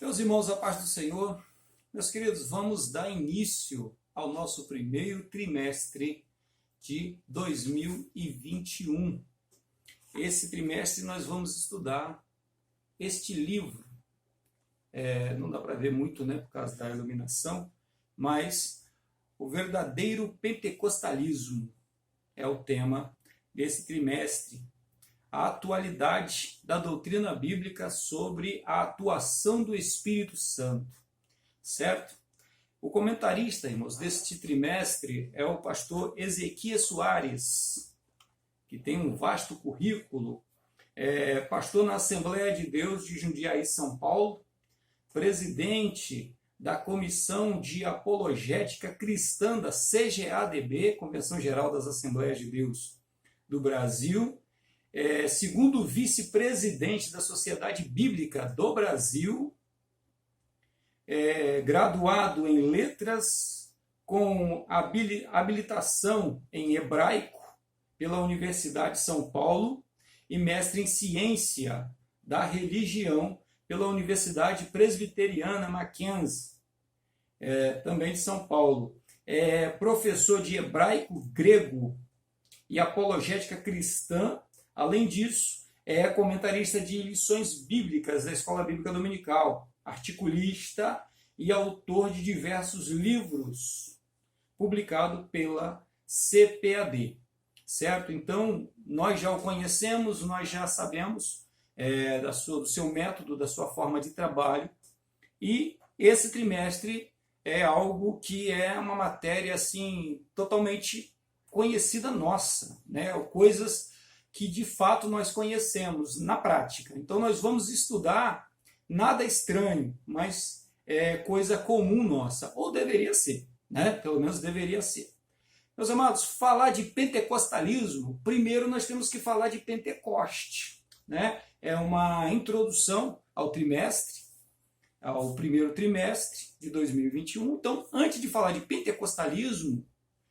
Meus irmãos, a paz do Senhor, meus queridos, vamos dar início ao nosso primeiro trimestre de 2021. Esse trimestre nós vamos estudar este livro. Não dá para ver muito, né, por causa da iluminação, mas o verdadeiro pentecostalismo é o tema desse trimestre. A atualidade da doutrina bíblica sobre a atuação do Espírito Santo, certo? O comentarista, irmãos, deste trimestre é o pastor Ezequias Soares, que tem um vasto currículo, pastor na Assembleia de Deus de Jundiaí, São Paulo, presidente da Comissão de Apologética Cristã da CGADB, Convenção Geral das Assembleias de Deus do Brasil, segundo vice-presidente da Sociedade Bíblica do Brasil, graduado em letras com habilitação em hebraico pela Universidade de São Paulo e mestre em ciência da religião pela Universidade Presbiteriana Mackenzie, também de São Paulo. Professor de hebraico, grego e apologética cristã. Além disso, é comentarista de lições bíblicas da Escola Bíblica Dominical, articulista e autor de diversos livros publicados pela CPAD, certo? Então, nós já o conhecemos, nós já sabemos do seu método, da sua forma de trabalho, e esse trimestre é algo que é uma matéria assim totalmente conhecida nossa, né? Coisas que de fato nós conhecemos na prática. Então nós vamos estudar nada estranho, mas coisa comum nossa, ou deveria ser, né? Pelo menos deveria ser. Meus amados, falar de pentecostalismo, primeiro nós temos que falar de Pentecoste, né? É uma introdução ao trimestre, ao primeiro trimestre de 2021. Então, antes de falar de pentecostalismo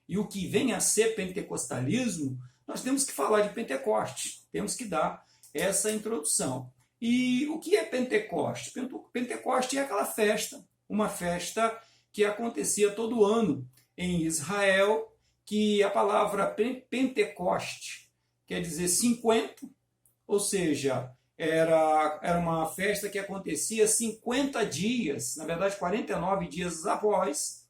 e o que vem a ser pentecostalismo, nós temos que falar de Pentecoste, temos que dar essa introdução. E o que é Pentecoste? Pentecoste é aquela festa, uma festa que acontecia todo ano em Israel, que a palavra Pentecoste quer dizer 50, ou seja, era uma festa que acontecia 50 dias, na verdade 49 dias após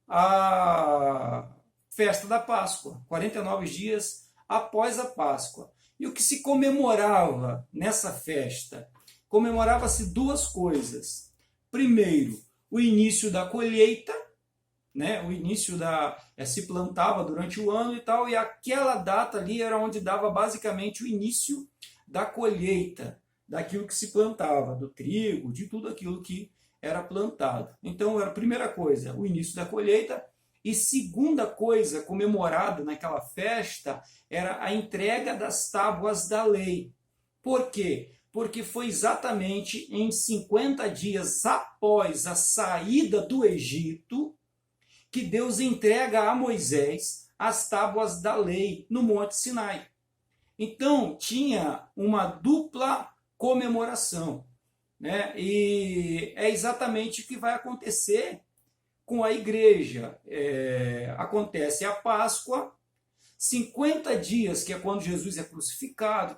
a festa da Páscoa, 49 dias após a Páscoa. E o que se comemorava nessa festa? Comemorava-se duas coisas. Primeiro, o início da colheita, né? O início se plantava durante o ano e tal, e aquela data ali era onde dava basicamente o início da colheita, daquilo que se plantava, do trigo, de tudo aquilo que era plantado. Então, era a primeira coisa, o início da colheita. E segunda coisa comemorada naquela festa era a entrega das tábuas da lei. Por quê? Porque foi exatamente em 50 dias após a saída do Egito que Deus entrega a Moisés as tábuas da lei no Monte Sinai. Então, tinha uma dupla comemoração, né? E é exatamente o que vai acontecer com a igreja. Acontece a Páscoa, 50 dias, que é quando Jesus é crucificado,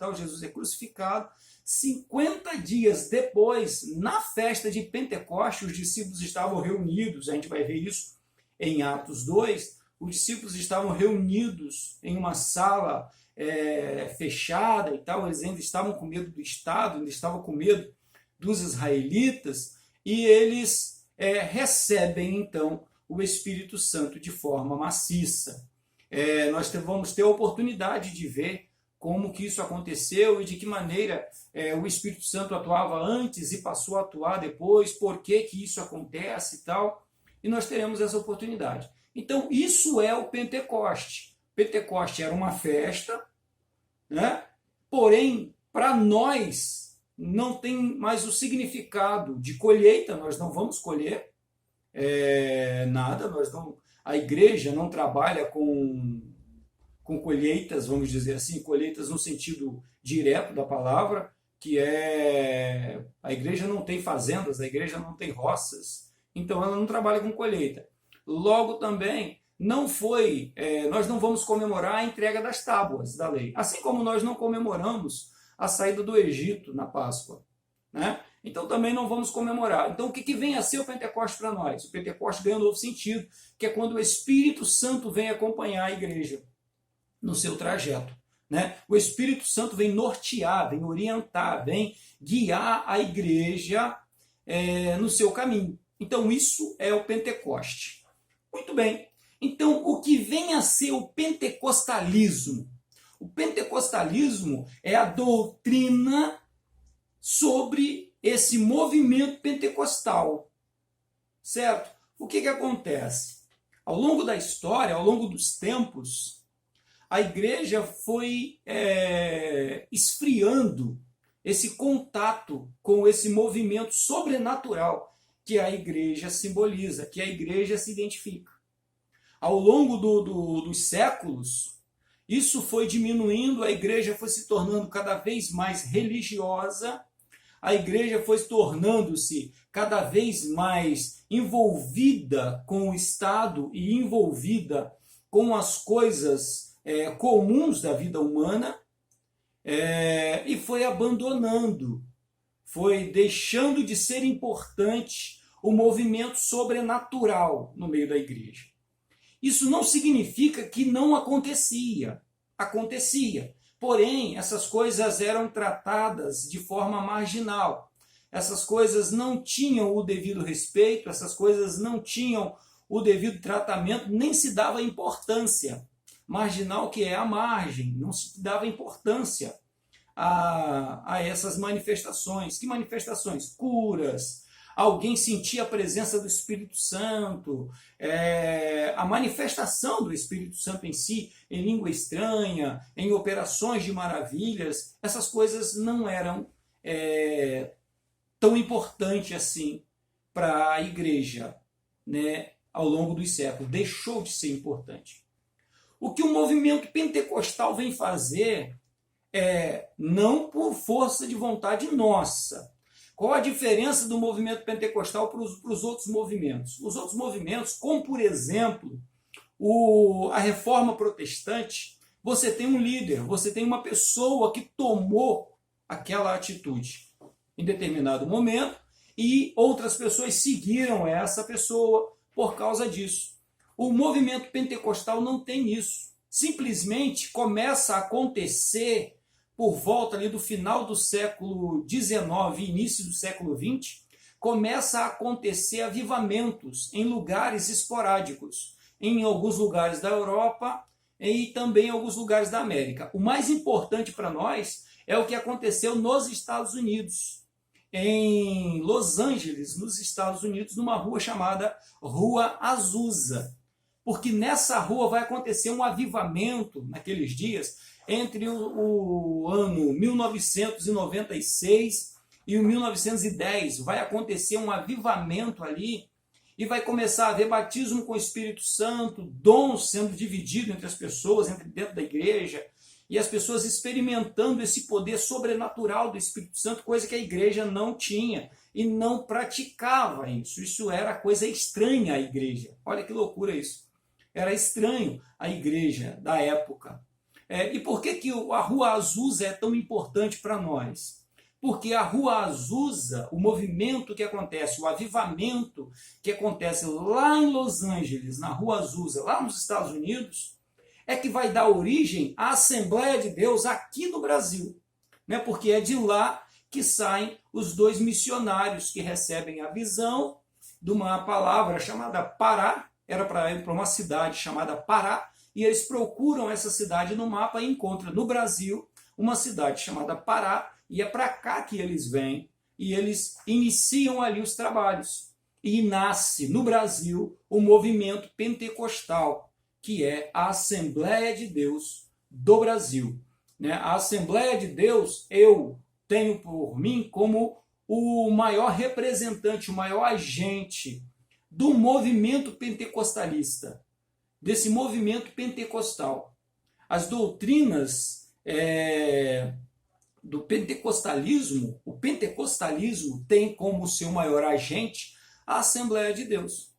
50 dias depois, na festa de Pentecostes, os discípulos estavam reunidos, a gente vai ver isso em Atos 2, os discípulos estavam reunidos em uma sala fechada e tal, eles ainda estavam com medo do Estado, ainda estavam com medo dos israelitas, e eles recebem, então, o Espírito Santo de forma maciça. Nós vamos ter a oportunidade de ver como que isso aconteceu e de que maneira o Espírito Santo atuava antes e passou a atuar depois, por que isso acontece e tal, e nós teremos essa oportunidade. Então, isso é o Pentecoste. Pentecoste era uma festa, né? Porém, para nós, não tem mais o significado de colheita, nós não vamos colher nada, a igreja não trabalha com colheitas, vamos dizer assim, colheitas no sentido direto da palavra, que é a igreja não tem fazendas, a igreja não tem roças, então ela não trabalha com colheita. Logo também, nós não vamos comemorar a entrega das tábuas da lei, assim como nós não comemoramos a saída do Egito na Páscoa, né? Então também não vamos comemorar. Então o que vem a ser o Pentecostes para nós? O Pentecostes ganha um novo sentido, que é quando o Espírito Santo vem acompanhar a igreja no seu trajeto, né? O Espírito Santo vem nortear, vem orientar, vem guiar a igreja no seu caminho. Então isso é o Pentecoste. Muito bem. Então o que vem a ser o pentecostalismo? O pentecostalismo é a doutrina sobre esse movimento pentecostal, certo? O que acontece? Ao longo da história, ao longo dos tempos, a igreja foi esfriando esse contato com esse movimento sobrenatural que a igreja simboliza, que a igreja se identifica. Ao longo dos séculos, isso foi diminuindo, a igreja foi se tornando cada vez mais religiosa, a igreja foi tornando-se cada vez mais envolvida com o Estado e envolvida com as coisas comuns da vida humana, e foi abandonando, foi deixando de ser importante o movimento sobrenatural no meio da igreja. Isso não significa que não acontecia. Acontecia. Porém, essas coisas eram tratadas de forma marginal. Essas coisas não tinham o devido respeito, essas coisas não tinham o devido tratamento, nem se dava importância. Marginal, que é a margem, não se dava importância a essas manifestações. Que manifestações? Curas, alguém sentia a presença do Espírito Santo, a manifestação do Espírito Santo em si, em língua estranha, em operações de maravilhas, essas coisas não eram tão importantes assim para a igreja, né, ao longo dos séculos. Deixou de ser importante. O que o movimento pentecostal vem fazer não por força de vontade nossa. Qual a diferença do movimento pentecostal para os outros movimentos? Os outros movimentos, como por exemplo a Reforma Protestante, você tem um líder, você tem uma pessoa que tomou aquela atitude em determinado momento e outras pessoas seguiram essa pessoa por causa disso. O movimento pentecostal não tem isso. Simplesmente começa a acontecer por volta ali do final do século XIX e início do século XX, começa a acontecer avivamentos em lugares esporádicos, em alguns lugares da Europa e também em alguns lugares da América. O mais importante para nós é o que aconteceu nos Estados Unidos, em Los Angeles, nos Estados Unidos, numa rua chamada Rua Azusa. Porque nessa rua vai acontecer um avivamento naqueles dias, entre o ano 1996 e o 1910. Vai acontecer um avivamento ali e vai começar a haver batismo com o Espírito Santo, dons sendo divididos entre as pessoas, dentro da igreja, e as pessoas experimentando esse poder sobrenatural do Espírito Santo, coisa que a igreja não tinha e não praticava isso. Isso era coisa estranha à igreja. Olha que loucura isso. Era estranho à igreja da época. E por que a Rua Azusa é tão importante para nós? Porque a Rua Azusa, o movimento que acontece, o avivamento que acontece lá em Los Angeles, na Rua Azusa, lá nos Estados Unidos, é que vai dar origem à Assembleia de Deus aqui no Brasil. Né? Porque é de lá que saem os dois missionários que recebem a visão de uma palavra chamada Pará, era para ir para uma cidade chamada Pará, e eles procuram essa cidade no mapa e encontram no Brasil uma cidade chamada Pará, e é para cá que eles vêm, e eles iniciam ali os trabalhos. E nasce no Brasil o movimento pentecostal, que é a Assembleia de Deus do Brasil. Né? A Assembleia de Deus, eu tenho por mim como o maior representante, o maior agente do movimento pentecostalista, desse movimento pentecostal. As doutrinas do pentecostalismo, o pentecostalismo tem como seu maior agente a Assembleia de Deus.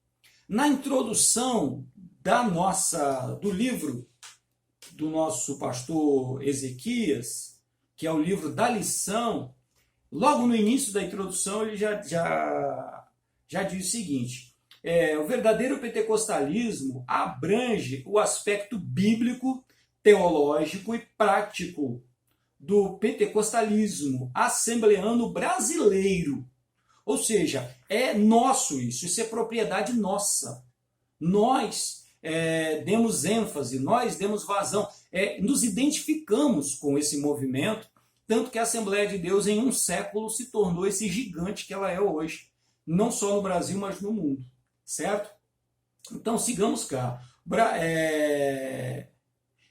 Na introdução do livro do nosso pastor Ezequias, que é o livro da lição, logo no início da introdução ele já diz o seguinte: o verdadeiro pentecostalismo abrange o aspecto bíblico, teológico e prático do pentecostalismo assembleano brasileiro. Ou seja, é nosso isso é propriedade nossa. Nós demos ênfase, nós demos vazão, nos identificamos com esse movimento, tanto que a Assembleia de Deus em um século se tornou esse gigante que ela é hoje, não só no Brasil, mas no mundo, certo? Então sigamos cá.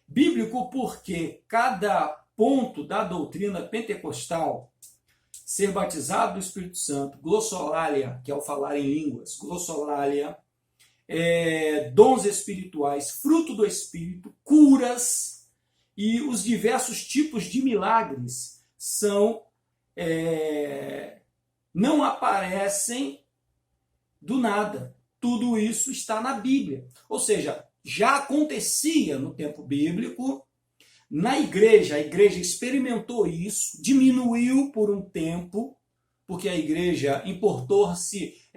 Bíblico porque cada ponto da doutrina pentecostal, ser batizado do Espírito Santo, glossolalia, que é o falar em línguas, glossolalia, dons espirituais, fruto do Espírito, curas e os diversos tipos de milagres não aparecem do nada. Tudo isso está na Bíblia. Ou seja, já acontecia no tempo bíblico. Na igreja, a igreja experimentou isso, diminuiu por um tempo, porque a igreja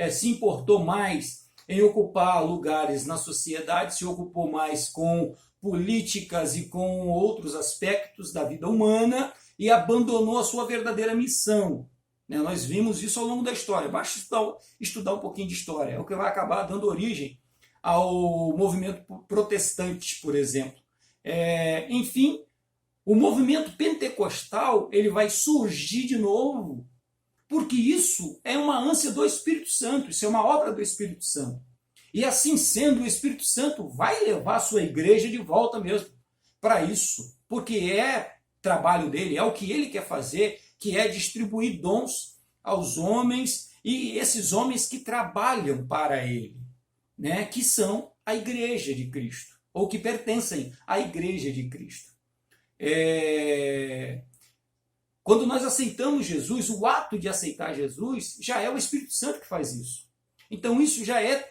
se importou mais em ocupar lugares na sociedade, se ocupou mais com políticas e com outros aspectos da vida humana e abandonou a sua verdadeira missão. Nós vimos isso ao longo da história. Basta estudar um pouquinho de história. É o que vai acabar dando origem ao movimento protestante, por exemplo. Enfim, o movimento pentecostal ele vai surgir de novo, porque isso é uma ânsia do Espírito Santo, isso é uma obra do Espírito Santo. E assim sendo, o Espírito Santo vai levar a sua igreja de volta mesmo para isso, porque é trabalho dele, é o que ele quer fazer, que é distribuir dons aos homens, e esses homens que trabalham para ele, que são a igreja de Cristo, ou que pertencem à igreja de Cristo. Quando nós aceitamos Jesus, o ato de aceitar Jesus já é o Espírito Santo que faz isso. Então isso já é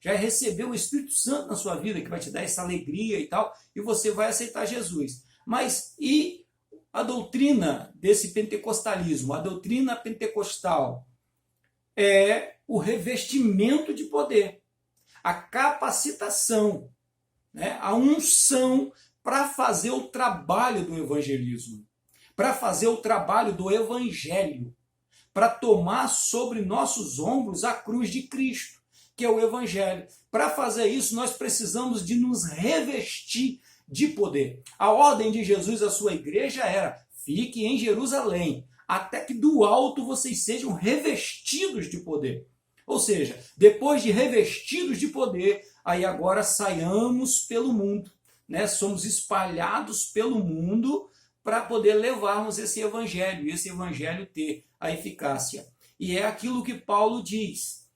receber o Espírito Santo na sua vida, que vai te dar essa alegria e tal, e você vai aceitar Jesus. Mas e a doutrina desse pentecostalismo? A doutrina pentecostal é o revestimento de poder, a capacitação, a unção para fazer o trabalho do evangelismo, para fazer o trabalho do evangelho, para tomar sobre nossos ombros a cruz de Cristo, que é o evangelho. Para fazer isso, nós precisamos de nos revestir de poder. A ordem de Jesus à sua igreja era: fique em Jerusalém, até que do alto vocês sejam revestidos de poder. Ou seja, depois de revestidos de poder, aí agora saiamos pelo mundo. Somos espalhados pelo mundo para poder levarmos esse evangelho, e esse evangelho ter a eficácia. E é aquilo que Paulo diz.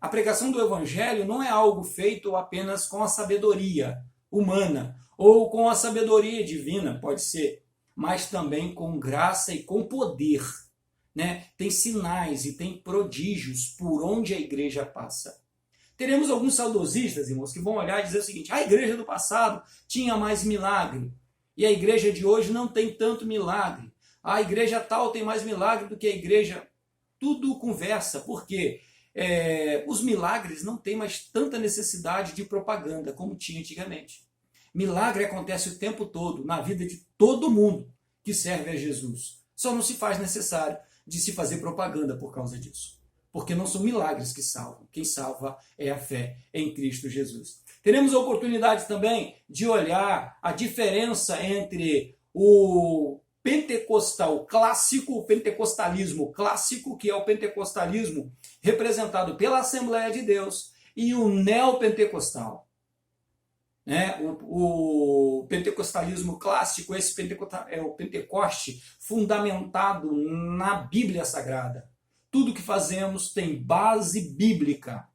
A pregação do evangelho não é algo feito apenas com a sabedoria humana, ou com a sabedoria divina, pode ser, mas também com graça e com poder. Tem sinais e tem prodígios por onde a igreja passa. Teremos alguns saudosistas, irmãos, que vão olhar e dizer o seguinte: a igreja do passado tinha mais milagre, e a igreja de hoje não tem tanto milagre. A igreja tal tem mais milagre do que a igreja... Tudo conversa, porque os milagres não têm mais tanta necessidade de propaganda como tinha antigamente. Milagre acontece o tempo todo, na vida de todo mundo que serve a Jesus. Só não se faz necessário de se fazer propaganda por causa disso. Porque não são milagres que salvam. Quem salva é a fé em Cristo Jesus. Teremos a oportunidade também de olhar a diferença entre o pentecostal clássico, o pentecostalismo clássico, que é o pentecostalismo representado pela Assembleia de Deus, e o neopentecostal. O pentecostalismo clássico, é o Pentecoste fundamentado na Bíblia Sagrada. Tudo que fazemos tem base bíblica.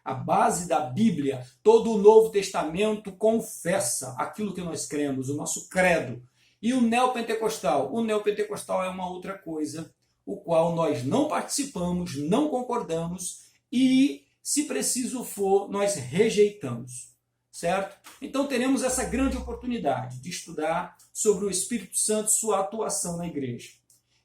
A base da Bíblia, todo o Novo Testamento confessa aquilo que nós cremos, o nosso credo. E o neopentecostal? O neopentecostal é uma outra coisa, o qual nós não participamos, não concordamos e, se preciso for, nós rejeitamos. Certo? Então teremos essa grande oportunidade de estudar sobre o Espírito Santo, sua atuação na igreja.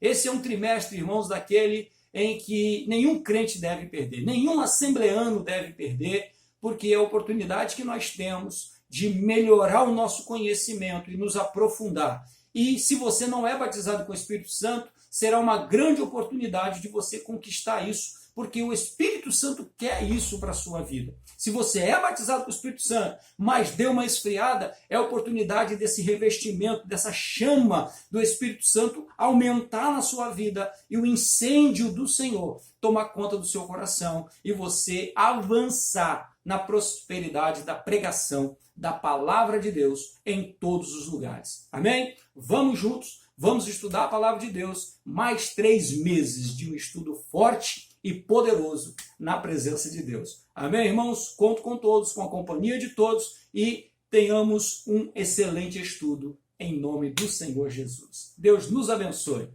Esse é um trimestre, irmãos, daquele em que nenhum crente deve perder, nenhum assembleano deve perder, porque é a oportunidade que nós temos de melhorar o nosso conhecimento e nos aprofundar. E se você não é batizado com o Espírito Santo, será uma grande oportunidade de você conquistar isso, porque o Espírito Santo quer isso para a sua vida. Se você é batizado com o Espírito Santo, mas deu uma esfriada, é a oportunidade desse revestimento, dessa chama do Espírito Santo aumentar na sua vida e o incêndio do Senhor tomar conta do seu coração e você avançar na prosperidade da pregação da palavra de Deus em todos os lugares. Amém? Vamos juntos, vamos estudar a palavra de Deus, mais 3 meses de um estudo forte e poderoso na presença de Deus. Amém, irmãos? Conto com todos, com a companhia de todos e tenhamos um excelente estudo em nome do Senhor Jesus. Deus nos abençoe.